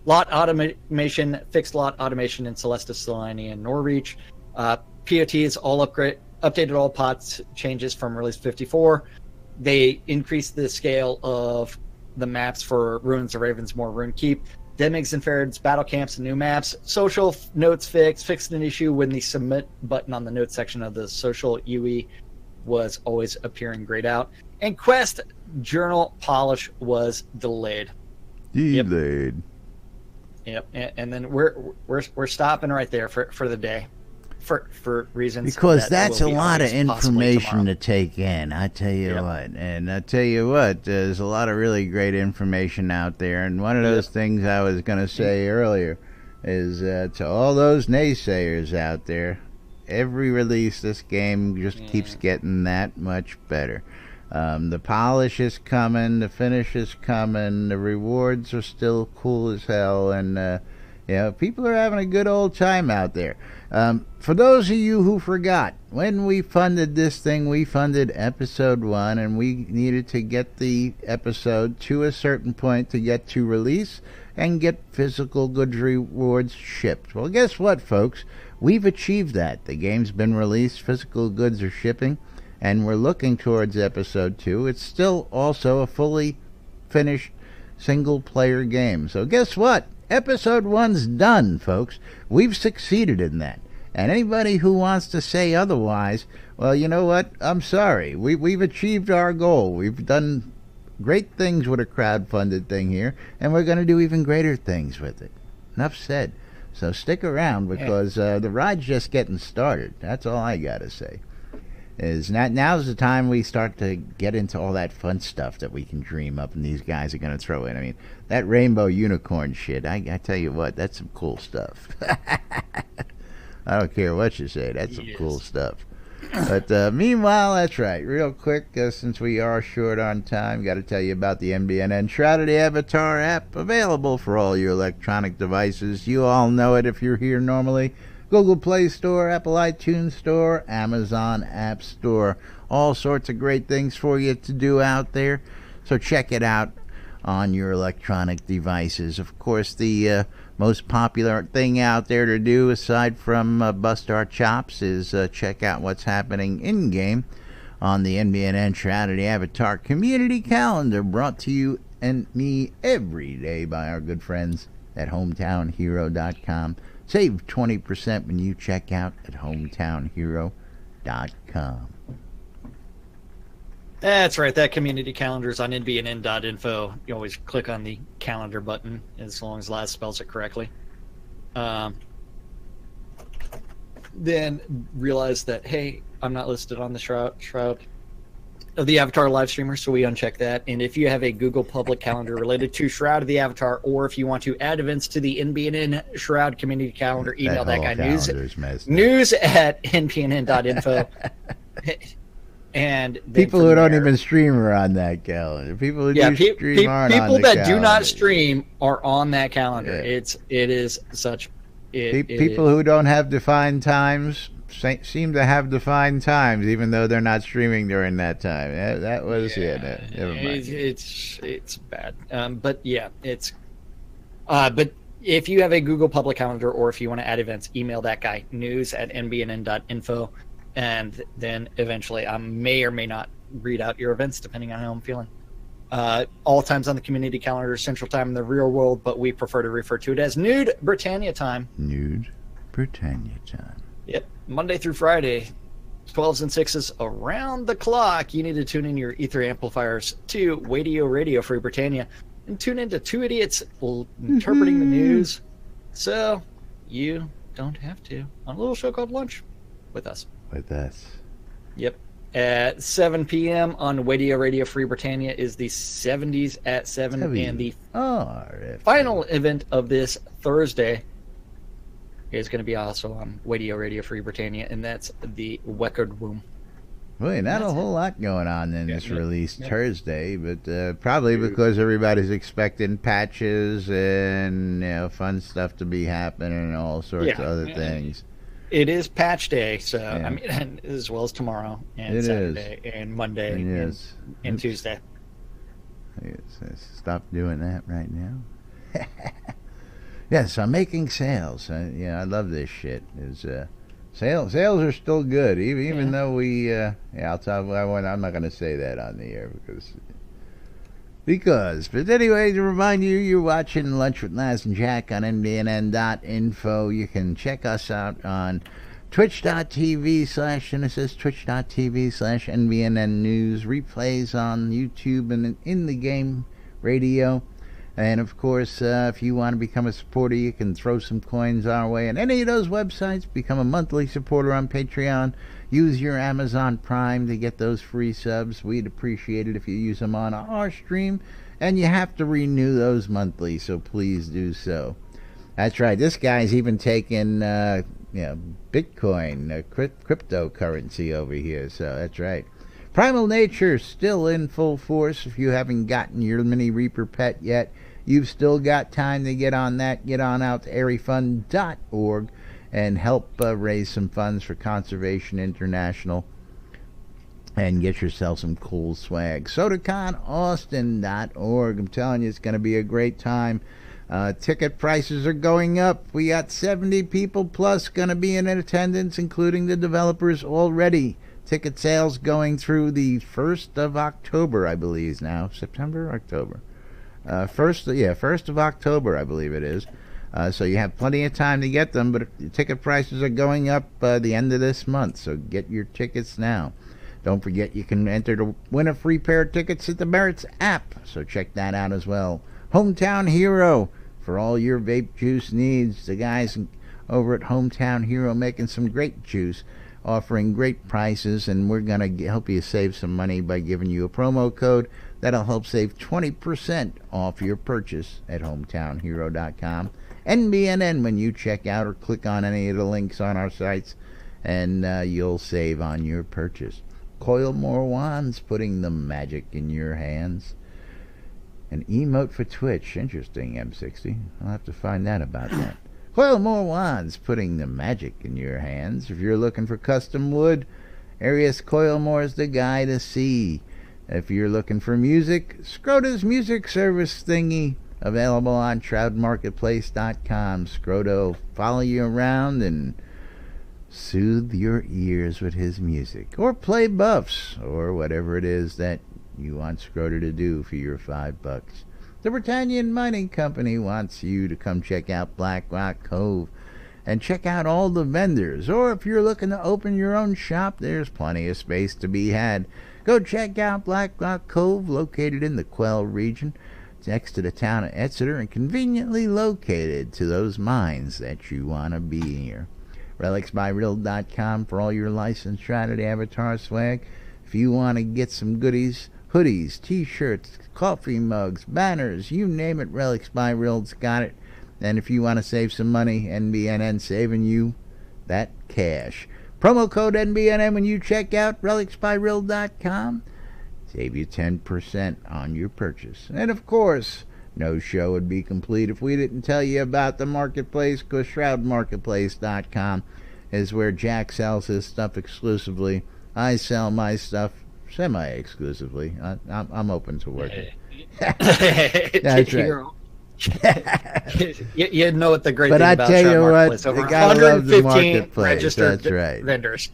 Lot automation, fixed lot automation in Celestis, Selene, and Norreach. POTs all updated all pots changes from release 54. they increased the scale of the maps for Ruins of Ravensmoor, Runekeep, Demigs and Ferrets, battle camps, and new maps. Social notes fixed an issue when the submit button on the notes section of the social UE was always appearing grayed out. And quest journal polish was delayed. Delayed. Yep. And then we're stopping right there for the day. For reasons because that's a lot of information to take in. I tell you what, and I tell you what, there's a lot of really great information out there. And one of those things I was going to say earlier is to all those naysayers out there, every release this game just keeps getting that much better. The polish is coming, the finish is coming, the rewards are still cool as hell, and people are having a good old time out there. For those of you who forgot, when we funded this thing, we funded episode 1, and we needed to get the episode to a certain point to get to release and get physical goods rewards shipped. Well, guess what, folks? We've achieved that. The game's been released, physical goods are shipping, and we're looking towards episode 2. It's still also a fully finished single-player game. So guess what? Episode 1's done, folks. We've succeeded in that. And anybody who wants to say otherwise, well, you know what? I'm sorry. We've achieved our goal. We've done great things with a crowdfunded thing here, and we're going to do even greater things with it. Enough said. So stick around, because the ride's just getting started. That's all I got to say. Now's the time we start to get into all that fun stuff that we can dream up and these guys are going to throw in. I mean, that rainbow unicorn shit, I tell you what, that's some cool stuff. I don't care what you say, that's some cool stuff. But meanwhile, that's right, real quick, since we are short on time, got to tell you about the NBNN Shroud of the Avatar app, available for all your electronic devices. You all know it if you're here normally. Google Play Store, Apple iTunes Store, Amazon App Store. All sorts of great things for you to do out there. So check it out on your electronic devices. Of course, the most popular thing out there to do, aside from bust our chops, is check out what's happening in-game on the NBNN Shroud of the Avatar community calendar, brought to you and me every day by our good friends at hometownhero.com. Save 20% when you check out at hometownhero.com. That's right. That community calendar is on nbnn.info. You always click on the calendar button, as long as Laz spells it correctly. Then realize that, hey, I'm not listed on the Shroud of the Avatar live streamer, so we uncheck that. And if you have a Google public calendar related to Shroud of the Avatar, or if you want to add events to the NBNN Shroud community calendar, email that guy news at nbnn.info. And people who don't even stream are on that calendar. People who do stream aren't on the calendar. People that do not stream are on that calendar. It is such. People who don't have defined times seem to have defined times, even though they're not streaming during that time. That was never mind. It's bad. But yeah, it's. But if you have a Google public calendar, or if you want to add events, email that guy news at nbnn.info. And then eventually I may or may not read out your events, depending on how I'm feeling. All times on the community calendar, Central Time in the real world, but we prefer to refer to it as Nude Britannia Time. Nude Britannia Time. Yep. Monday through Friday, 12s and 6s around the clock. You need to tune in your ether amplifiers to Radio Free Britannia and tune into two idiots interpreting the news, so you don't have to, on a little show called Lunch with us. Yep. At 7 p.m. on Radio Free Britannia is the 70s at 7, and the final event of this Thursday is going to be also on Radio Free Britannia, and that's the Weckard Womb. Boy, not a whole lot going on in this release Thursday, but probably because everybody's expecting patches and fun stuff to be happening and all sorts of other things. It is patch day, so I mean, as well as tomorrow and Saturday and Monday and Tuesday. Stop doing that right now. Yes, I'm making sales. I love this shit. There's Sales are still good, even though we. I'll tell you. I'm not going to say that on the air because. But anyway, to remind you, you're watching Lunch with Laz and Jack on NBNN.info. You can check us out on Twitch.tv/Genesis, Twitch.tv/NBNN News, replays on YouTube and in the game radio. And of course, if you want to become a supporter, you can throw some coins our way at any of those websites. Become a monthly supporter on Patreon. Use your Amazon Prime to get those free subs. We'd appreciate it if you use them on our stream. And you have to renew those monthly, so please do so. That's right. This guy's even taking Bitcoin, cryptocurrency over here. So that's right. Primal Nature still in full force. If you haven't gotten your Mini Reaper pet yet, you've still got time to get on that. Get on out to airyfund.org and help raise some funds for Conservation International and get yourself some cool swag. SodaConAustin.org. I'm telling you, it's going to be a great time. Ticket prices are going up. We got 70 people plus going to be in attendance, including the developers already. Ticket sales going through the 1st of October, I believe now. September, October. 1st of October, I believe it is. So you have plenty of time to get them, but the ticket prices are going up the end of this month, so get your tickets now. Don't forget you can enter to win a free pair of tickets at the Merits app, so check that out as well. Hometown Hero, for all your vape juice needs. The guys over at Hometown Hero making some great juice, offering great prices, and we're going to help you save some money by giving you a promo code that'll help save 20% off your purchase at hometownhero.com. NBNN when you check out or click on any of the links on our sites, and you'll save on your purchase. Coil more wands, putting the magic in your hands. An emote for Twitch. Interesting, M60. I'll have to find out about that. Coil more wands, putting the magic in your hands. If you're looking for custom wood, Arius Coilmore is the guy to see. If you're looking for music, Scrota's music service thingy, available on shroudmarketplace.com. Scrota will follow you around and soothe your ears with his music, or play buffs, or whatever it is that you want Scrota to do for your $5. The Britannian Mining Company wants you to come check out Black Rock Cove and check out all the vendors. Or if you're looking to open your own shop, there's plenty of space to be had. Go check out Black Rock Cove, located in the Quell region. It's next to the town of Exeter and conveniently located to those mines that you want to be here. RelicsByReal.com for all your licensed Shrouded Avatar swag. If you want to get some goodies, hoodies, t-shirts, coffee mugs, banners, you name it, Relics by Real's got it. And if you want to save some money, NBNN saving you that cash. Promo code NBNN when you check out relicsbyreal.com. Save you 10% on your purchase. And of course, no show would be complete if we didn't tell you about the marketplace, because shroudmarketplace.com is where Jack sells his stuff exclusively. I sell my stuff semi-exclusively. I'm open to working. That's right. You know what the great but thing I about tell Shroud you Marketplace. what, Over you gotta love the 115 marketplace. registered That's right. vendors.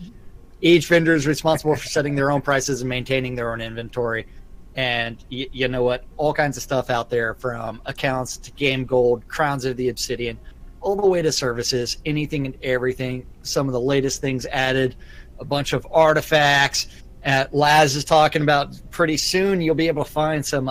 Each vendor is responsible for setting their own prices and maintaining their own inventory. And you know what? All kinds of stuff out there, from accounts to game gold, crowns of the obsidian, all the way to services, anything and everything. Some of the latest things added, a bunch of artifacts. Laz is talking about pretty soon you'll be able to find some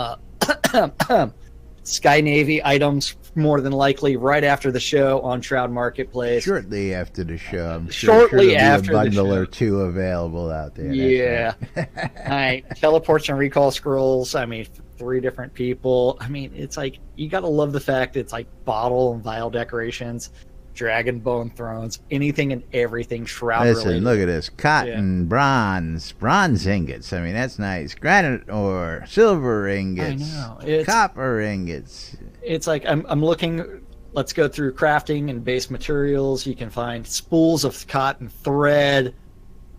Sky Navy items, more than likely right after the show on Shroud Marketplace. Shortly after the show, I'm Shortly sure after there'll be a the bundle show. or two available out there. Yeah. That's right. All right. Teleports and recall scrolls. I mean, 3 different people. I mean, it's like, you got to love the fact it's like bottle and vial decorations, dragon bone thrones, anything and everything Shroud Listen, related. look at this. Cotton, bronze ingots. I mean, that's nice. Granite ore, silver ingots, I know. copper ingots. It's like, I'm looking, let's go through crafting and base materials. You can find spools of cotton thread.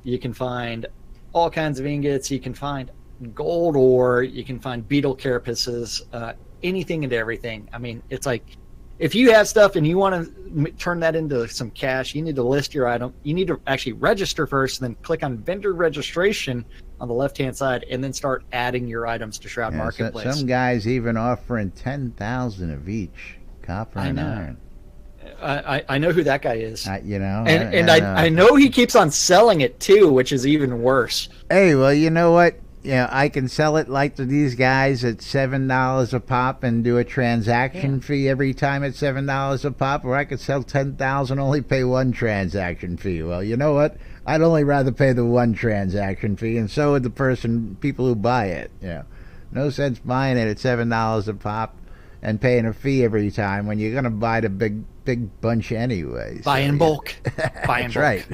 You can find all kinds of ingots. You can find gold ore. You can find beetle carapaces, anything and everything. I mean, it's like, if you have stuff and you want to turn that into some cash, you need to list your item. You need to actually register first, and then click on vendor registration on the left-hand side, and then start adding your items to Shroud Marketplace. Some guys even offering 10,000 of each, copper and iron. I know who that guy is. You know, I know he keeps on selling it too, which is even worse. Hey, well, you know what? I can sell it like to these guys at $7 a pop and do a transaction fee every time at $7 a pop, or I could sell 10,000, only pay one transaction fee. Well, you know what? I'd only rather pay the one transaction fee, and so would the people who buy it. No sense buying it at $7 a pop and paying a fee every time when you're going to buy the big bunch anyway. Buy in bulk. Buy in bulk. Right.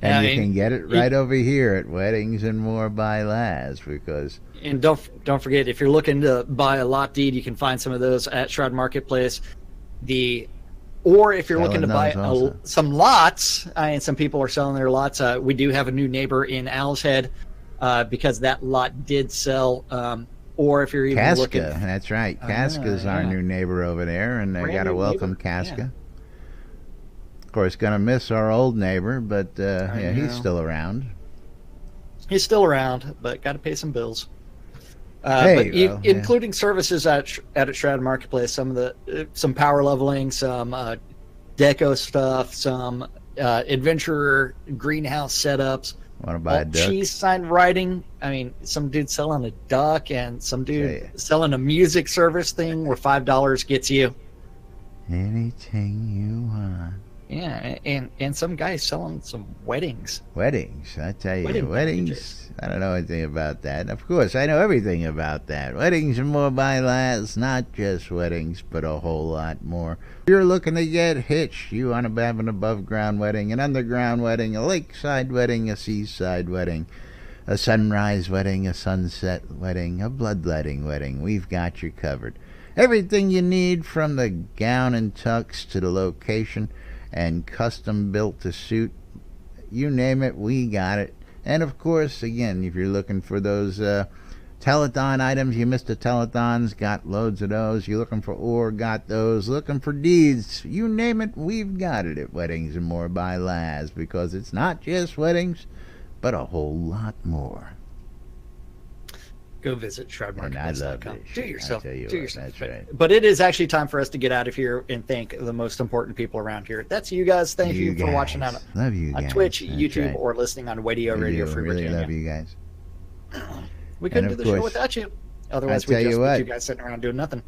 And you can get it right over here at Weddings and More by Laz, because. And don't forget, if you're looking to buy a lot deed, you can find some of those at Shroud Marketplace. Or if you're looking to buy some lots, and some people are selling their lots, we do have a new neighbor in Owl's Head, because that lot did sell. Or if you're even Casca, looking, that's right. Casca's our new neighbor over there, and they got to welcome Casca. Yeah. Of course, gonna miss our old neighbor, but he's still around. He's still around, but got to pay some bills. Including services at Shroud Marketplace, some power leveling, some deco stuff, some adventurer greenhouse setups. Want to buy a duck? Cheese sign writing. I mean, some dude selling a duck, and some dude selling a music service thing where $5 gets you anything you want. Yeah, and some guy selling some weddings. Weddings, I tell you, weddings. I don't know anything about that. Of course, I know everything about that. Weddings and More by Laz, not just weddings, but a whole lot more. If you're looking to get hitched, you want to have an above-ground wedding, an underground wedding, a lakeside wedding, a seaside wedding, a sunrise wedding, a sunset wedding, a bloodletting wedding, we've got you covered. Everything you need, from the gown and tux to the location and custom built to suit, you name it, we got it. And of course, again, if you're looking for those telethon items, you missed the telethons, got loads of those. You're looking for ore, got those. Looking for deeds, you name it, we've got it at Weddings and More by Laz, because it's not just weddings, but a whole lot more. Go visit shroudmarketplace.com. Do yourself. That's right. But it is actually time for us to get out of here and thank the most important people around here. That's you guys. Thank you for watching on Twitch, YouTube, or listening on Radio Free really Virginia. Love you guys. We couldn't do the show without you. Otherwise, we'd just be two guys sitting around doing nothing.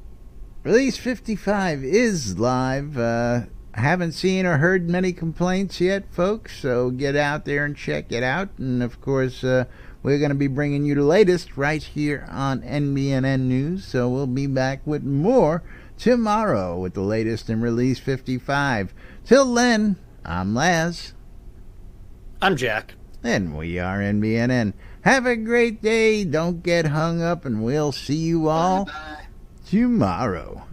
Release 55 is live. Haven't seen or heard many complaints yet, folks, so get out there and check it out. And of course, we're going to be bringing you the latest right here on NBNN News, so we'll be back with more tomorrow with the latest in Release 55. Till then, I'm Laz. I'm Jack. And we are NBNN. Have a great day. Don't get hung up, and we'll see you all tomorrow.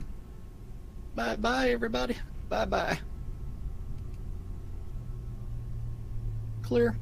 Bye-bye, everybody. Bye-bye. Clear.